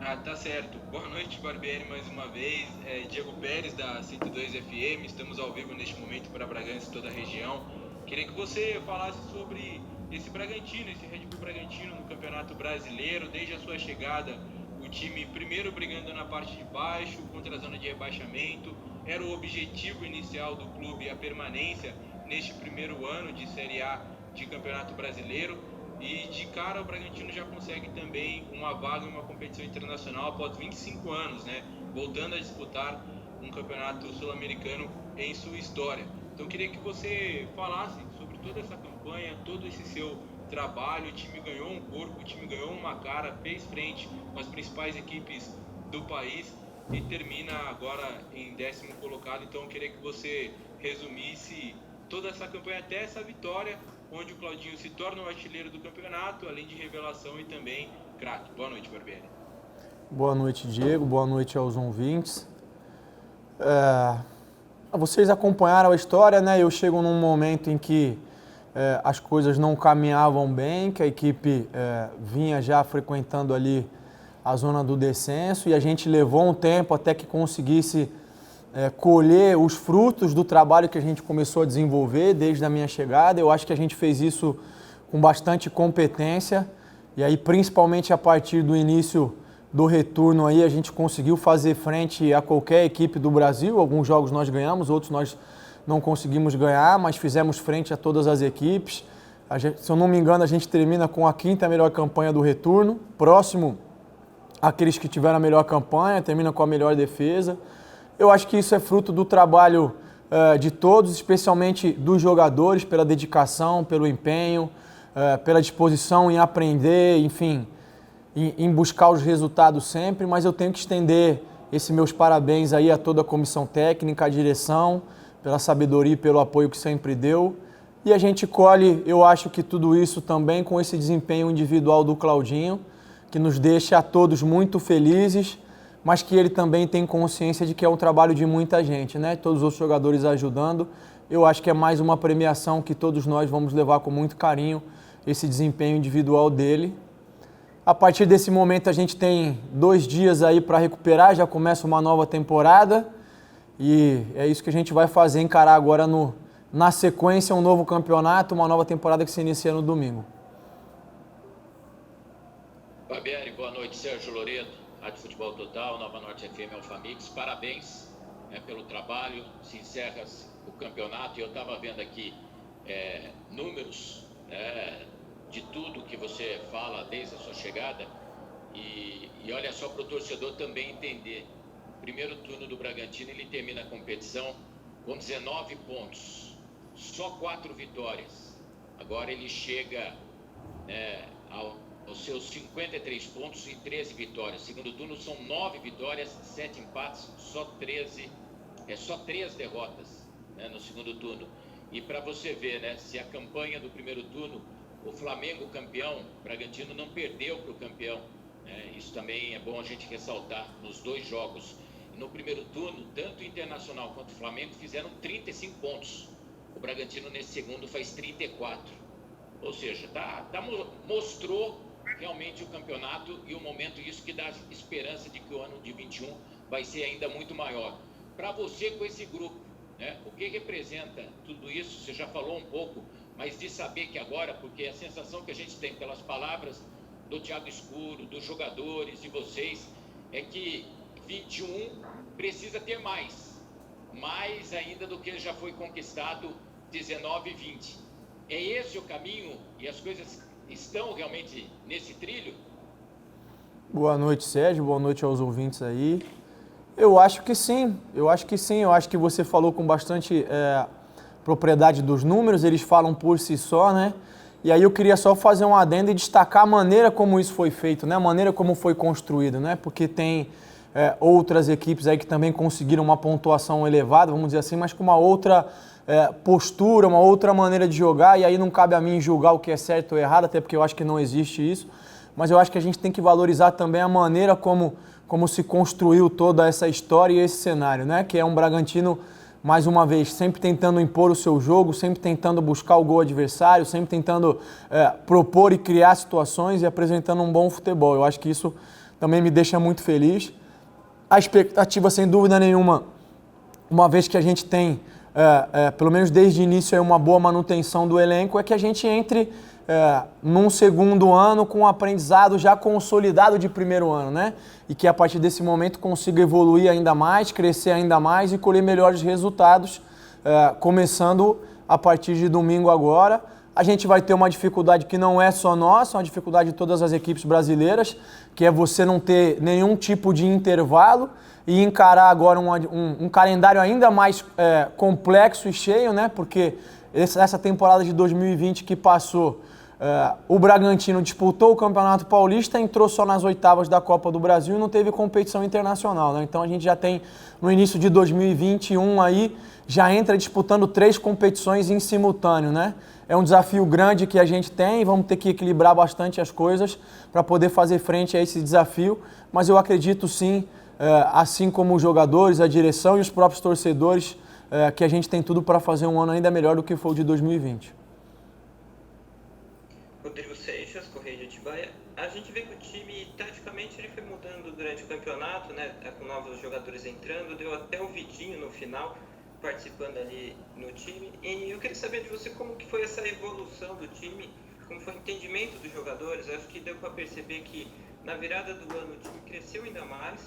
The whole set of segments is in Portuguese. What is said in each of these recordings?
Ah, tá certo. Boa noite, Barbieri, mais uma vez. Diego Pérez, da 102 FM. Estamos ao vivo neste momento para Bragança e toda a região. Queria que você falasse sobre esse Bragantino, esse Red Bull Bragantino no Campeonato Brasileiro. Desde a sua chegada, o time primeiro brigando na parte de baixo, contra a zona de rebaixamento. Era o objetivo inicial do clube a permanência neste primeiro ano de Série A de Campeonato Brasileiro. E de cara o Bragantino já consegue também uma vaga em uma competição internacional após 25 anos, né? Voltando a disputar um campeonato sul-americano em sua história. Então queria que você falasse sobre toda essa campanha, todo esse seu trabalho. O time ganhou um corpo, o time ganhou uma cara, fez frente com as principais equipes do país e termina agora em 10º colocado. Então queria que você resumisse toda essa campanha até essa vitória, onde o Claudinho se torna o artilheiro do campeonato, além de revelação e também craque. Boa noite, Barbieri. Boa noite, Diego. Boa noite aos ouvintes. Vocês acompanharam a história, né? Eu chego num momento em que as coisas não caminhavam bem, que a equipe vinha já frequentando ali a zona do descenso e a gente levou um tempo até que conseguisse colher os frutos do trabalho que a gente começou a desenvolver desde a minha chegada. Eu acho que a gente fez isso com bastante competência e aí principalmente a partir do início do retorno aí a gente conseguiu fazer frente a qualquer equipe do Brasil. Alguns jogos nós ganhamos, outros nós não conseguimos ganhar, mas fizemos frente a todas as equipes. Se eu não me engano, a gente termina com a 5ª melhor campanha do retorno, próximo àqueles que tiveram a melhor campanha, termina com a melhor defesa. Eu acho que isso é fruto do trabalho de todos, especialmente dos jogadores, pela dedicação, pelo empenho, pela disposição em aprender, enfim, em buscar os resultados sempre, mas eu tenho que estender esses meus parabéns aí a toda a comissão técnica, a direção, pela sabedoria e pelo apoio que sempre deu. E a gente colhe, eu acho que tudo isso também com esse desempenho individual do Claudinho, que nos deixa a todos muito felizes, mas que ele também tem consciência de que é um trabalho de muita gente, né? Todos os outros jogadores ajudando. Eu acho que é mais uma premiação que todos nós vamos levar com muito carinho, esse desempenho individual dele. A partir desse momento a gente tem 2 dias aí para recuperar, já começa uma nova temporada e é isso que a gente vai fazer, encarar agora na sequência um novo campeonato, uma nova temporada que se inicia no domingo. Barbieri, boa noite. Sérgio Loreto, Rádio Futebol Total, Nova Norte FM, Alfamix. Parabéns pelo trabalho. Se encerra o campeonato e eu estava vendo aqui números de tudo que você fala desde a sua chegada e olha só para o torcedor também entender. O primeiro turno do Bragantino, ele termina a competição com 19 pontos, só 4 vitórias. Agora ele chega aos seus 53 pontos e 13 vitórias. Segundo turno são 9 vitórias, 7 empates, só 3 derrotas no segundo turno. E para você ver, né, se a campanha do primeiro turno, o Flamengo campeão, o Bragantino não perdeu para o campeão. Isso também é bom a gente ressaltar nos 2 jogos. No primeiro turno, tanto o Internacional quanto o Flamengo fizeram 35 pontos. O Bragantino nesse segundo faz 34. Ou seja, mostrou realmente o campeonato e o momento, isso que dá esperança de que o ano de 21 vai ser ainda muito maior. Para você com esse grupo, o que representa tudo isso? Você já falou um pouco, mas de saber que agora, porque a sensação que a gente tem pelas palavras do Thiago Escuro, dos jogadores, de vocês, é que 21 precisa ter mais ainda do que já foi conquistado 19 e 20. É esse o caminho e as coisas estão realmente nesse trilho? Boa noite, Sérgio. Boa noite aos ouvintes aí. Eu acho que sim. Eu acho que você falou com bastante propriedade dos números, eles falam por si só, né? E aí eu queria só fazer um adendo e destacar a maneira como isso foi feito, né? A maneira como foi construído, né? Porque tem outras equipes aí que também conseguiram uma pontuação elevada, vamos dizer assim, mas com uma outra postura, uma outra maneira de jogar, e aí não cabe a mim julgar o que é certo ou errado, até porque eu acho que não existe isso, mas eu acho que a gente tem que valorizar também a maneira como se construiu toda essa história e esse cenário, né? Que é um Bragantino, mais uma vez, sempre tentando impor o seu jogo, sempre tentando buscar o gol adversário, sempre tentando propor e criar situações e apresentando um bom futebol. Eu acho que isso também me deixa muito feliz. A expectativa, sem dúvida nenhuma, uma vez que a gente tem, pelo menos desde o início, uma boa manutenção do elenco, é que a gente entre num segundo ano com um aprendizado já consolidado de primeiro ano, né? E que a partir desse momento consiga evoluir ainda mais, crescer ainda mais e colher melhores resultados, começando a partir de domingo agora. A gente vai ter uma dificuldade que não é só nossa, é uma dificuldade de todas as equipes brasileiras, que é você não ter nenhum tipo de intervalo e encarar agora um calendário ainda mais complexo e cheio, né? Porque essa temporada de 2020 que passou, o Bragantino disputou o Campeonato Paulista, entrou só nas oitavas da Copa do Brasil e não teve competição internacional, né? Então a gente já tem, no início de 2021 aí, já entra disputando 3 competições em simultâneo, né? É um desafio grande que a gente tem e vamos ter que equilibrar bastante as coisas para poder fazer frente a esse desafio, mas eu acredito sim, assim como os jogadores, a direção e os próprios torcedores, que a gente tem tudo para fazer um ano ainda melhor do que foi o de 2020. Rodrigo Seixas, Correio de Atibaia. A gente vê que o time, taticamente, ele foi mudando durante o campeonato, né? Com novos jogadores entrando, deu até o Vitinho no final, participando ali no time. E eu queria saber de você como que foi essa evolução do time, como foi o entendimento dos jogadores. Eu acho que deu para perceber que na virada do ano o time cresceu ainda mais.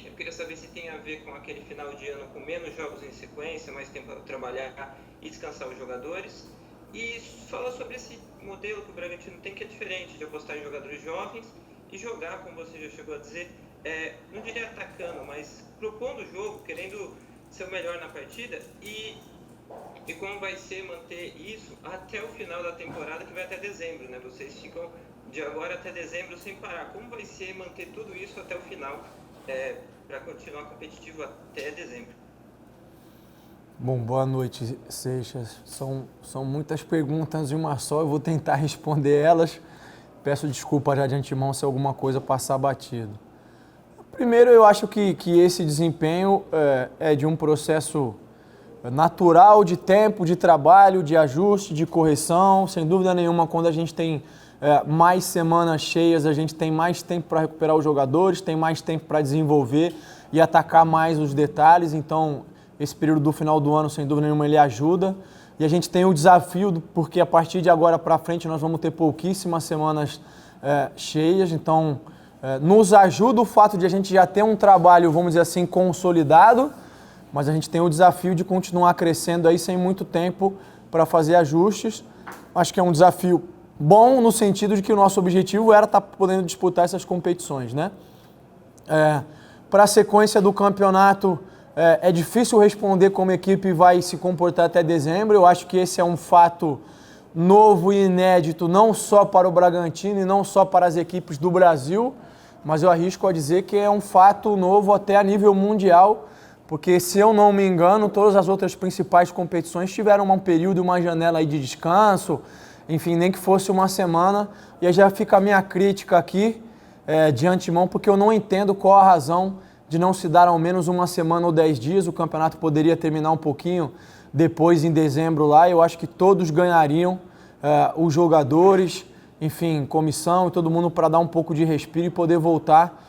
Eu queria saber se tem a ver com aquele final de ano com menos jogos em sequência, mais tempo para trabalhar e descansar os jogadores. E fala sobre esse modelo que o Bragantino tem, que é diferente de apostar em jogadores jovens e jogar, como você já chegou a dizer, não diria atacando, mas propondo o jogo, querendo ser o melhor na partida e como vai ser manter isso até o final da temporada, que vai até dezembro, né? Vocês ficam de agora até dezembro sem parar. Como vai ser manter tudo isso até o final, para continuar competitivo até dezembro? Bom, boa noite, Seixas. São muitas perguntas em uma só, eu vou tentar responder elas. Peço desculpa já de antemão se alguma coisa passar batido. Primeiro, eu acho que esse desempenho é de um processo natural de tempo, de trabalho, de ajuste, de correção. Sem dúvida nenhuma, quando a gente tem mais semanas cheias, a gente tem mais tempo para recuperar os jogadores, tem mais tempo para desenvolver e atacar mais os detalhes. Então, esse período do final do ano, sem dúvida nenhuma, ele ajuda. E a gente tem o desafio, porque a partir de agora para frente nós vamos ter pouquíssimas semanas cheias. Então, nos ajuda o fato de a gente já ter um trabalho, vamos dizer assim, consolidado, mas a gente tem o desafio de continuar crescendo aí sem muito tempo para fazer ajustes. Acho que é um desafio bom no sentido de que o nosso objetivo era estar podendo disputar essas competições, né? Para a sequência do campeonato, é difícil responder como a equipe vai se comportar até dezembro. Eu acho que esse é um fato novo e inédito, não só para o Bragantino e não só para as equipes do Brasil, mas eu arrisco a dizer que é um fato novo até a nível mundial, porque, se eu não me engano, todas as outras principais competições tiveram um período, uma janela aí de descanso, enfim, nem que fosse uma semana. E aí já fica a minha crítica aqui de antemão, porque eu não entendo qual a razão de não se dar ao menos uma semana ou 10 dias. O campeonato poderia terminar um pouquinho depois, em dezembro lá. Eu acho que todos ganhariam, os jogadores, enfim, comissão e todo mundo, para dar um pouco de respiro e poder voltar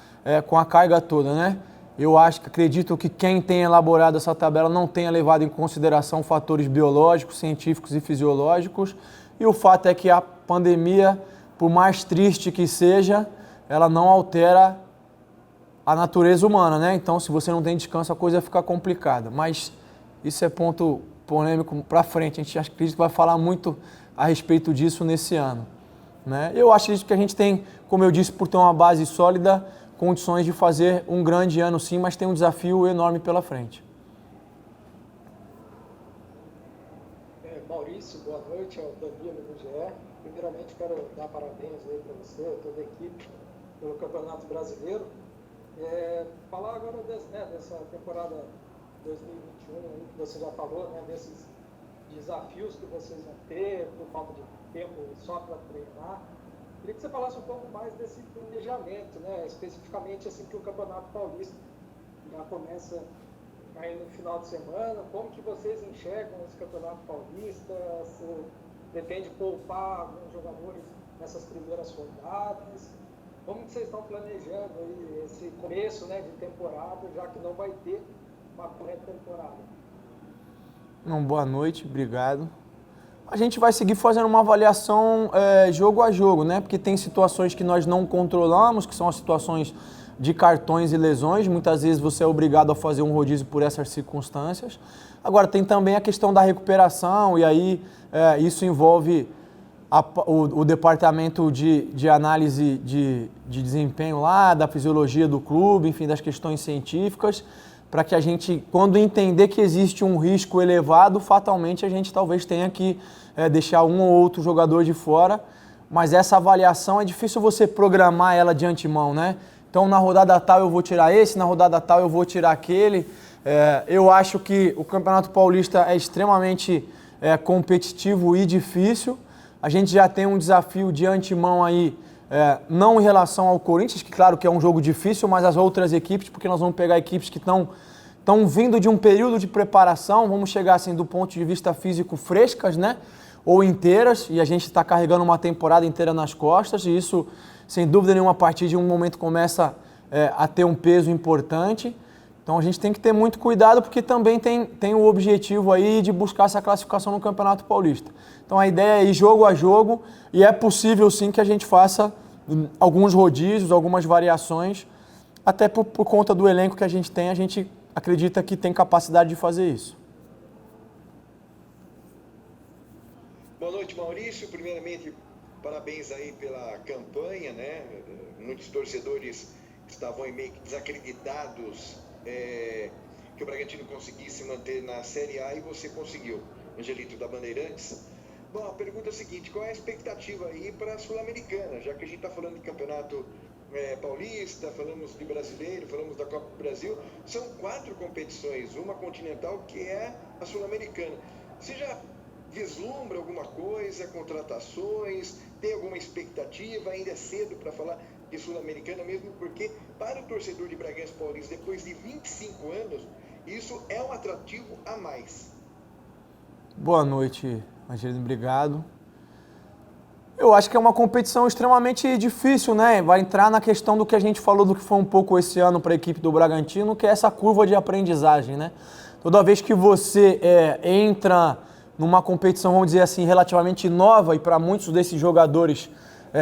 com a carga toda, né? Eu acredito que quem tem elaborado essa tabela não tenha levado em consideração fatores biológicos, científicos e fisiológicos. E o fato é que a pandemia, por mais triste que seja, ela não altera a natureza humana, né? Então, se você não tem descanso, a coisa fica complicada. Mas isso é ponto polêmico para frente. A gente acredita que vai falar muito a respeito disso nesse ano, né? Eu acho que a gente tem, como eu disse, por ter uma base sólida, condições de fazer um grande ano sim, mas tem um desafio enorme pela frente. Maurício, boa noite, é o Danilo do GE. Primeiramente quero dar parabéns aí para você, toda a equipe, pelo Campeonato Brasileiro. Falar agora dessa temporada 2021, aí, que você já falou, né, desses desafios que vocês vão ter, por falta de tempo só para treinar. Queria que você falasse um pouco mais desse planejamento, né? Especificamente assim que o Campeonato Paulista já começa aí no final de semana. Como que vocês enxergam esse Campeonato Paulista? Se pretende poupar alguns jogadores nessas primeiras rodadas? Como que vocês estão planejando aí esse começo, né, de temporada, já que não vai ter uma pré-temporada? Boa noite, obrigado. A gente vai seguir fazendo uma avaliação jogo a jogo, né? Porque tem situações que nós não controlamos, que são as situações de cartões e lesões. Muitas vezes você é obrigado a fazer um rodízio por essas circunstâncias. Agora, tem também a questão da recuperação, e aí isso envolve o departamento de análise de desempenho lá, da fisiologia do clube, enfim, das questões científicas, para que a gente, quando entender que existe um risco elevado, fatalmente a gente talvez tenha que deixar um ou outro jogador de fora, mas essa avaliação é difícil você programar ela de antemão, né? Então, na rodada tal eu vou tirar esse, na rodada tal eu vou tirar aquele. Eu acho que o Campeonato Paulista é extremamente competitivo e difícil. A gente já tem um desafio de antemão aí, não em relação ao Corinthians, que claro que é um jogo difícil, mas as outras equipes, porque nós vamos pegar equipes que estão vindo de um período de preparação, vamos chegar assim do ponto de vista físico frescas, né? Ou inteiras, e a gente está carregando uma temporada inteira nas costas, e isso, sem dúvida nenhuma, a partir de um momento começa a ter um peso importante. Então a gente tem que ter muito cuidado, porque também tem o objetivo aí de buscar essa classificação no Campeonato Paulista. Então a ideia é ir jogo a jogo, e é possível sim que a gente faça alguns rodízios, algumas variações, até por conta do elenco que a gente tem, a gente acredita que tem capacidade de fazer isso. Boa noite, Maurício. Primeiramente, parabéns aí pela campanha, né? Muitos torcedores estavam meio que desacreditados que o Bragantino conseguisse manter na Série A, e você conseguiu, Angelito da Bandeirantes. Bom, a pergunta é a seguinte: qual é a expectativa aí para a Sul-Americana? Já que a gente está falando de campeonato paulista, falamos de brasileiro, falamos da Copa do Brasil, são 4 competições, uma continental que é a Sul-Americana. Você já vislumbra alguma coisa, contratações, tem alguma expectativa? Ainda é cedo para falar de Sul-Americana, mesmo porque para o torcedor de Bragança Paulista, depois de 25 anos, isso é um atrativo a mais. Boa noite, Angelino, obrigado. Eu acho que é uma competição extremamente difícil, né? Vai entrar na questão do que a gente falou, do que foi um pouco esse ano para a equipe do Bragantino, que é essa curva de aprendizagem, né? Toda vez que você entra numa competição, vamos dizer assim, relativamente nova, e para muitos desses jogadores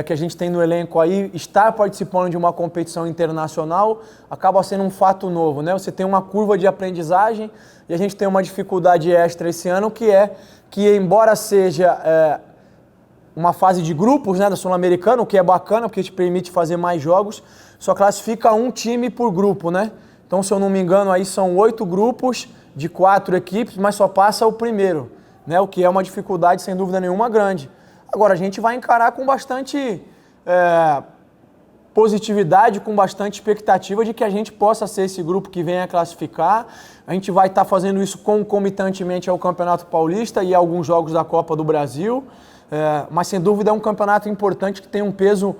que a gente tem no elenco aí, estar participando de uma competição internacional acaba sendo um fato novo, né? Você tem uma curva de aprendizagem, e a gente tem uma dificuldade extra esse ano, que embora seja uma fase de grupos, né, da Sul-Americana, o que é bacana, porque te permite fazer mais jogos, só classifica um time por grupo, né? Então, se eu não me engano, aí são 8 grupos de 4 equipes, mas só passa o primeiro, né? O que é uma dificuldade, sem dúvida nenhuma, grande. Agora, a gente vai encarar com bastante positividade, com bastante expectativa de que a gente possa ser esse grupo que venha classificar. A gente vai estar fazendo isso concomitantemente ao Campeonato Paulista e a alguns jogos da Copa do Brasil. Mas sem dúvida é um campeonato importante que tem um peso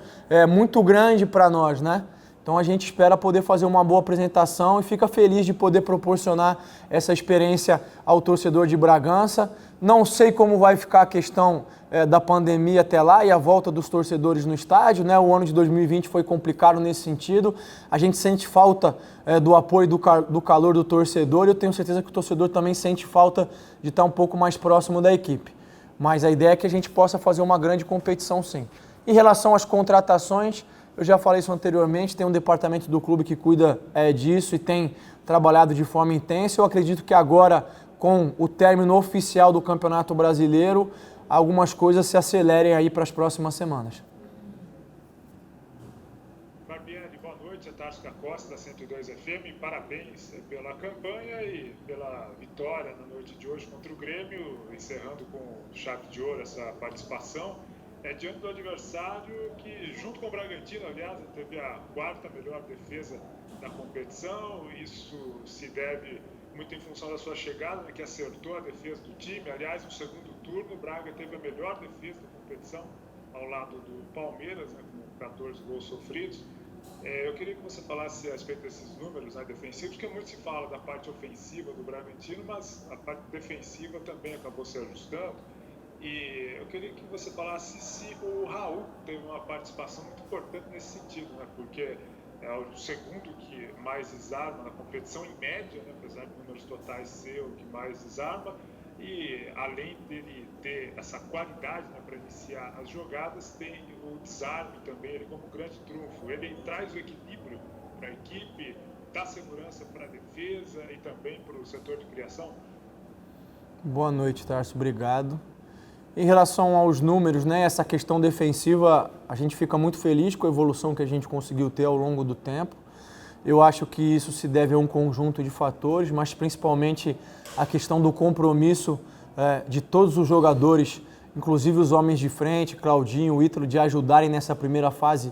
muito grande para nós, né? Então a gente espera poder fazer uma boa apresentação e fica feliz de poder proporcionar essa experiência ao torcedor de Bragança. Não sei como vai ficar a questão da pandemia até lá e a volta dos torcedores no estádio, né? O ano de 2020 foi complicado nesse sentido. A gente sente falta do apoio do calor do torcedor, e eu tenho certeza que o torcedor também sente falta de estar um pouco mais próximo da equipe. Mas a ideia é que a gente possa fazer uma grande competição, sim. Em relação às contratações, eu já falei isso anteriormente, tem um departamento do clube que cuida disso e tem trabalhado de forma intensa. Eu acredito que agora, com o término oficial do Campeonato Brasileiro, algumas coisas se acelerem aí para as próximas semanas. Barbieri, boa noite, é Tarso da Costa, da 102 FM, parabéns pela campanha e pela vitória na noite de hoje contra o Grêmio, encerrando com chave de ouro essa participação, diante do adversário que, junto com o Bragantino, aliás, teve a 4ª melhor defesa da competição. Isso se deve muito em função da sua chegada, né, que acertou a defesa do time. Aliás, no segundo turno, o Braga teve a melhor defesa da competição, ao lado do Palmeiras, né, com 14 gols sofridos. Eu queria que você falasse a respeito desses números, né, defensivos, porque muito se fala da parte ofensiva do Bragantino, mas a parte defensiva também acabou se ajustando. E eu queria que você falasse se o Raul teve uma participação muito importante nesse sentido, né? Porque é o segundo que mais desarma na competição, em média, né? Apesar de números totais ser o que mais desarma. E além dele ter essa qualidade, né, para iniciar as jogadas, tem o desarme também, ele como grande trunfo. Ele traz o equilíbrio para a equipe, dá segurança para a defesa e também para o setor de criação. Boa noite, Tarso. Obrigado. Em relação aos números, né, essa questão defensiva, a gente fica muito feliz com a evolução que a gente conseguiu ter ao longo do tempo. Eu acho que isso se deve a um conjunto de fatores, mas principalmente a questão do compromisso de todos os jogadores, inclusive os homens de frente, Claudinho, Ítalo, de ajudarem nessa primeira fase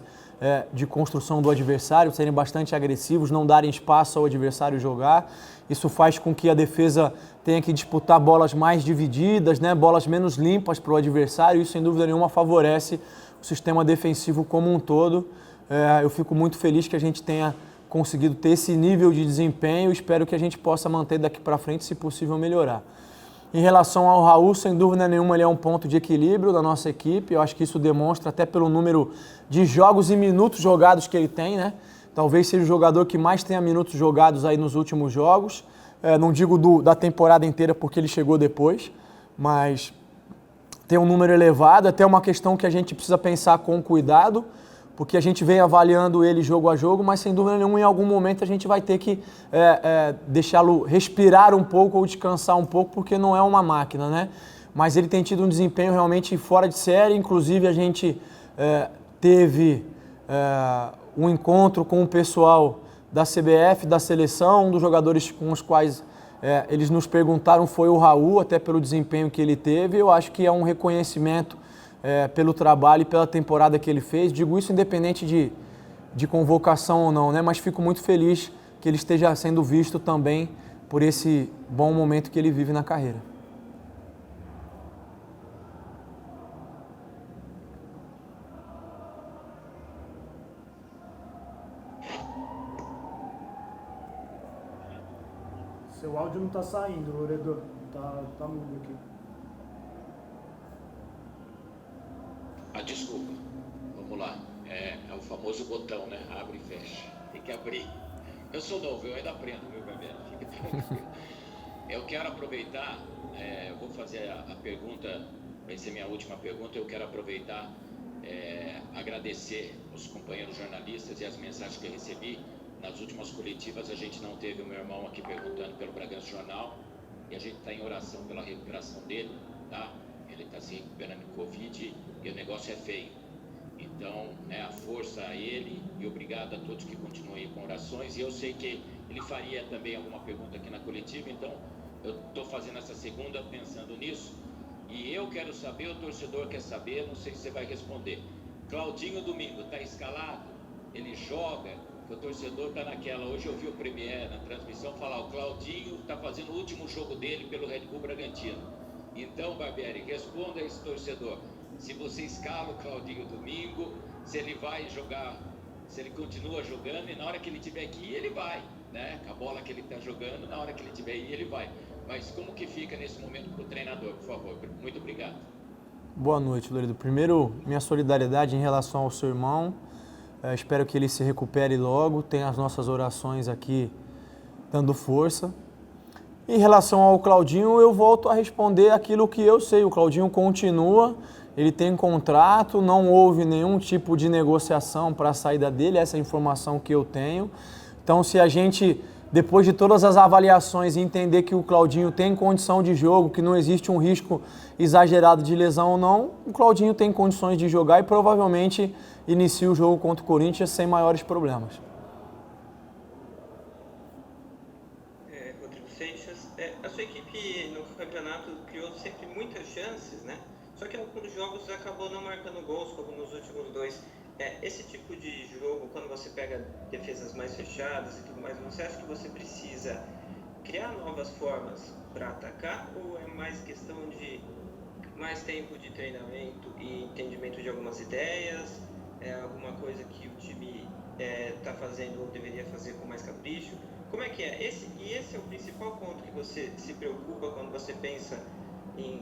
de construção do adversário, serem bastante agressivos, não darem espaço ao adversário jogar. Isso faz com que a defesa tenha que disputar bolas mais divididas, né, bolas menos limpas para o adversário. Isso, sem dúvida nenhuma, favorece o sistema defensivo como um todo. Eu fico muito feliz que a gente tenha conseguido ter esse nível de desempenho. Espero que a gente possa manter daqui para frente, se possível melhorar. Em relação ao Raul, sem dúvida nenhuma, ele é um ponto de equilíbrio da nossa equipe. Eu acho que isso demonstra até pelo número de jogos e minutos jogados que ele tem, né? Talvez seja o jogador que mais tenha minutos jogados aí nos últimos jogos. Não digo da temporada inteira porque ele chegou depois, mas tem um número elevado. Até uma questão que a gente precisa pensar com cuidado, porque a gente vem avaliando ele jogo a jogo, mas sem dúvida nenhuma, em algum momento a gente vai ter que deixá-lo respirar um pouco ou descansar um pouco, porque não é uma máquina, né? Mas ele tem tido um desempenho realmente fora de série. Inclusive a gente teve um encontro com o pessoal da CBF, da seleção. Um dos jogadores com os quais eles nos perguntaram foi o Raul, até pelo desempenho que ele teve. Eu acho que é um reconhecimento pelo trabalho e pela temporada que ele fez. Digo isso independente de convocação ou não, né? Mas fico muito feliz que ele esteja sendo visto também por esse bom momento que ele vive na carreira. Seu áudio não está saindo, Loredo. Tá mudo aqui. Desculpa, vamos lá. É o famoso botão, né? Abre e fecha. Tem que abrir. Eu sou novo, eu ainda aprendo, viu, Barbieri? Fica tranquilo. Eu quero aproveitar, vou fazer a pergunta, vai ser minha última pergunta. Eu quero aproveitar, agradecer os companheiros jornalistas e as mensagens que eu recebi. Nas últimas coletivas a gente não teve o meu irmão aqui perguntando pelo Bragança Jornal, e a gente está em oração pela recuperação dele, tá? Ele está se recuperando de Covid e o negócio é feio. Então, a força a ele e obrigado a todos que continuam aí com orações. E eu sei que ele faria também alguma pergunta aqui na coletiva, então eu estou fazendo essa segunda pensando nisso. E eu quero saber, o torcedor quer saber, não sei se você vai responder. Claudinho domingo, está escalado? Ele joga? O torcedor está naquela. Hoje eu vi o Premier na transmissão falar, o Claudinho está fazendo o último jogo dele pelo Red Bull Bragantino. Então, Barbieri, responda a esse torcedor. Se você escala o Claudinho domingo, se ele vai jogar, se ele continua jogando, e na hora que ele tiver que ir, ele vai, né? Com a bola que ele está jogando, na hora que ele tiver que ir, ele vai. Mas como que fica nesse momento para o treinador, por favor? Muito obrigado. Boa noite, Loredo. Primeiro, minha solidariedade em relação ao seu irmão. Espero que ele se recupere logo. Tem as nossas orações aqui dando força. Em relação ao Claudinho, eu volto a responder aquilo que eu sei. O Claudinho continua, ele tem contrato, não houve nenhum tipo de negociação para a saída dele, essa é a informação que eu tenho. Então, se a gente, depois de todas as avaliações, entender que o Claudinho tem condição de jogo, que não existe um risco exagerado de lesão ou não, o Claudinho tem condições de jogar e provavelmente inicia o jogo contra o Corinthians sem maiores problemas. Rodrigo Seixas, a sua equipe no campeonato criou sempre muitas chances, né? Só que em alguns jogos acabou não marcando gols, como nos últimos dois. Esse tipo de jogo, quando você pega defesas mais fechadas e tudo mais, você acha que você precisa criar novas formas para atacar, ou é mais questão de mais tempo de treinamento e entendimento de algumas ideias? Alguma coisa que o time está fazendo ou deveria fazer com mais capricho? Como é que é? Esse é o principal ponto que você se preocupa quando você pensa em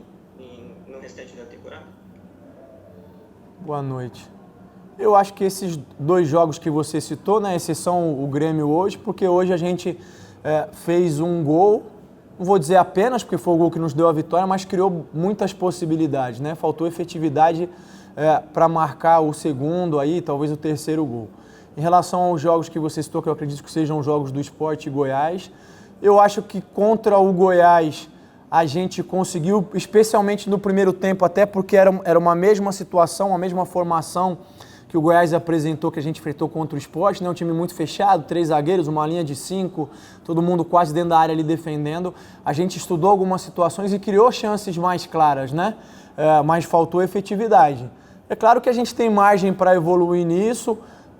no restante da temporada? Boa noite. Eu acho que esses 2 jogos que você citou, né, exceção o Grêmio hoje, porque hoje a gente fez um gol, não vou dizer apenas porque foi o gol que nos deu a vitória, mas criou muitas possibilidades, né? Faltou efetividade para marcar o segundo aí, talvez o terceiro gol. Em relação aos jogos que você citou, que eu acredito que sejam jogos do Sport e Goiás, eu acho que contra o Goiás a gente conseguiu, especialmente no primeiro tempo, até porque era uma mesma situação, uma mesma formação que o Goiás apresentou, que a gente enfrentou contra o Sport, né? Um time muito fechado, 3 zagueiros, uma linha de 5, todo mundo quase dentro da área ali defendendo. A gente estudou algumas situações e criou chances mais claras, né? Mas faltou efetividade. É claro que a gente tem margem para evoluir nisso,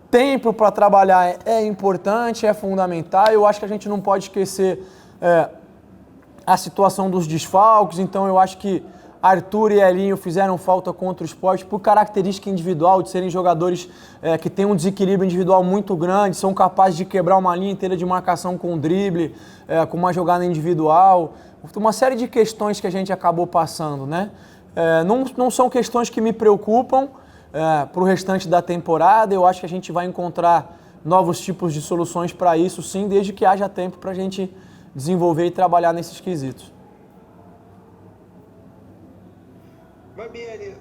tempo para trabalhar é importante, é fundamental. Eu acho que a gente não pode esquecer a situação dos desfalques, então eu acho que Arthur e Elinho fizeram falta contra o Sport por característica individual, de serem jogadores que têm um desequilíbrio individual muito grande, são capazes de quebrar uma linha inteira de marcação com drible, com uma jogada individual. Uma série de questões que a gente acabou passando, né? Não são questões que me preocupam para o restante da temporada. Eu acho que a gente vai encontrar novos tipos de soluções para isso, sim, desde que haja tempo para a gente desenvolver e trabalhar nesses quesitos. Barbieri,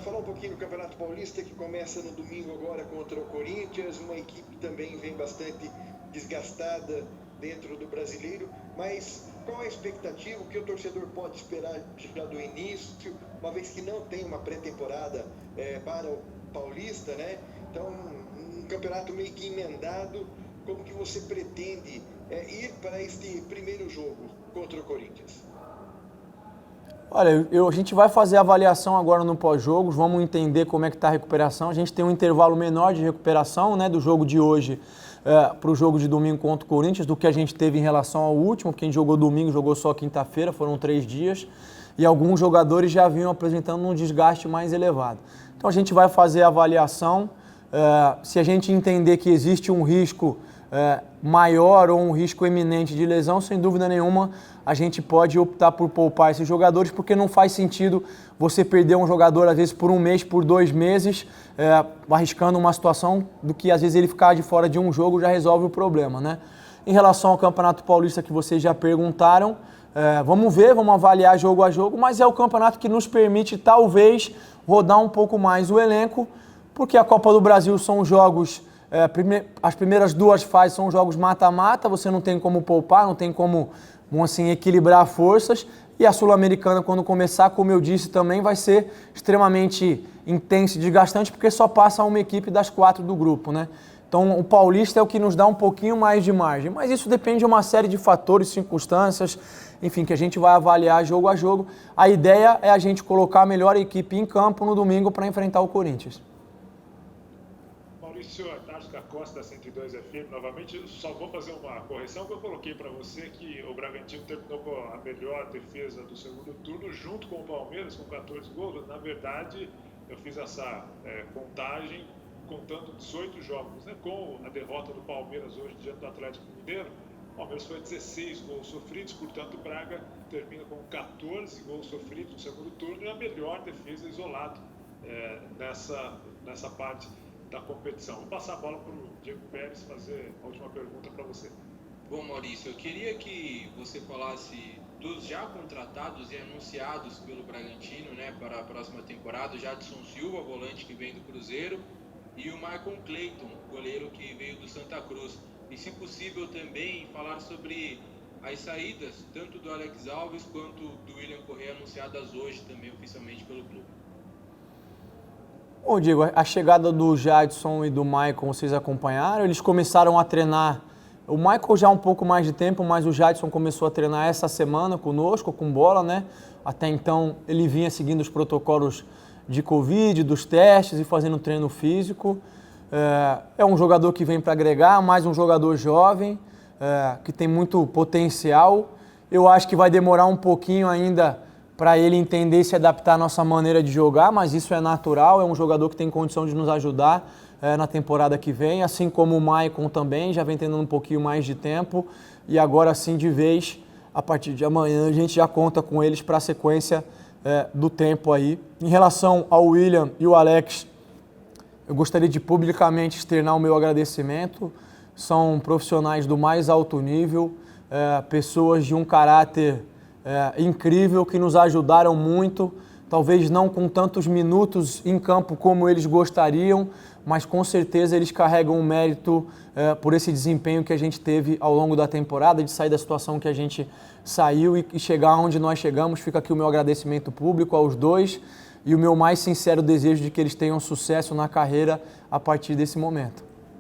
falar um pouquinho do Campeonato Paulista, que começa no domingo agora contra o Corinthians, uma equipe também vem bastante desgastada dentro do Brasileiro, mas qual a expectativa, o que o torcedor pode esperar já do início, uma vez que não tem uma pré-temporada para o Paulista, né? Então, um campeonato meio que emendado, como que você pretende ir para este primeiro jogo contra o Corinthians? Olha, a gente vai fazer a avaliação agora no pós-jogos, vamos entender como é que está a recuperação. A gente tem um intervalo menor de recuperação, né, do jogo de hoje para o jogo de domingo contra o Corinthians, do que a gente teve em relação ao último, porque a gente jogou domingo, jogou só quinta-feira, foram 3 dias, e alguns jogadores já vinham apresentando um desgaste mais elevado. Então a gente vai fazer a avaliação, se a gente entender que existe um risco maior ou um risco eminente de lesão, sem dúvida nenhuma, a gente pode optar por poupar esses jogadores, porque não faz sentido você perder um jogador, às vezes, por 1 mês, por 2 meses, arriscando uma situação do que, às vezes, ele ficar de fora de um jogo já resolve o problema, né? Em relação ao Campeonato Paulista que vocês já perguntaram, vamos ver, vamos avaliar jogo a jogo, mas é o campeonato que nos permite, talvez, rodar um pouco mais o elenco, porque a Copa do Brasil são jogos... as primeiras 2 fases são jogos mata-mata, você não tem como poupar, não tem como, assim, equilibrar forças, e a Sul-Americana, quando começar, como eu disse também, vai ser extremamente intenso e desgastante, porque só passa uma equipe das 4 do grupo, né? Então o Paulista é o que nos dá um pouquinho mais de margem, mas isso depende de uma série de fatores, circunstâncias, enfim, que a gente vai avaliar jogo a jogo. A ideia é a gente colocar a melhor equipe em campo no domingo para enfrentar o Corinthians. Maurício, Tarso Costa da 102 FM, novamente, eu só vou fazer uma correção que eu coloquei para você, que o Bragantino terminou com a melhor defesa do segundo turno, junto com o Palmeiras, com 14 gols. Na verdade, eu fiz essa contagem contando 18 jogos, né? Com a derrota do Palmeiras hoje diante do Atlético Mineiro, o Palmeiras foi 16 gols sofridos, portanto o Braga termina com 14 gols sofridos no segundo turno e a melhor defesa isolada nessa parte da competição. Vou passar a bola para o Diego Pérez fazer a última pergunta para você. Bom, Maurício, eu queria que você falasse dos já contratados e anunciados pelo Bragantino, né, para a próxima temporada, o Jadson Silva, volante que vem do Cruzeiro, e o Michael Clayton, goleiro que veio do Santa Cruz. E, se possível, também falar sobre as saídas, tanto do Alex Alves quanto do William Correa, anunciadas hoje também oficialmente pelo clube. Bom, Diego, a chegada do Jadson e do Michael, vocês acompanharam? Eles começaram a treinar, o Michael já há um pouco mais de tempo, mas o Jadson começou a treinar essa semana conosco, com bola, né? Até então ele vinha seguindo os protocolos de Covid, dos testes e fazendo treino físico. É um jogador que vem para agregar, mais um jogador jovem, que tem muito potencial. Eu acho que vai demorar um pouquinho ainda para ele entender e se adaptar à nossa maneira de jogar, mas isso é natural, é um jogador que tem condição de nos ajudar na temporada que vem, assim como o Maicon também, já vem tendo um pouquinho mais de tempo, e agora sim, de vez, a partir de amanhã, a gente já conta com eles para a sequência do tempo aí. Em relação ao William e o Alex, eu gostaria de publicamente externar o meu agradecimento. São profissionais do mais alto nível, pessoas de um caráter incrível que nos ajudaram muito, talvez não com tantos minutos em campo como eles gostariam, mas com certeza eles carregam o mérito por esse desempenho que a gente teve ao longo da temporada, de sair da situação que a gente saiu e chegar onde nós chegamos. Fica aqui o meu agradecimento público aos dois e o meu mais sincero desejo de que eles tenham sucesso na carreira a partir desse momento.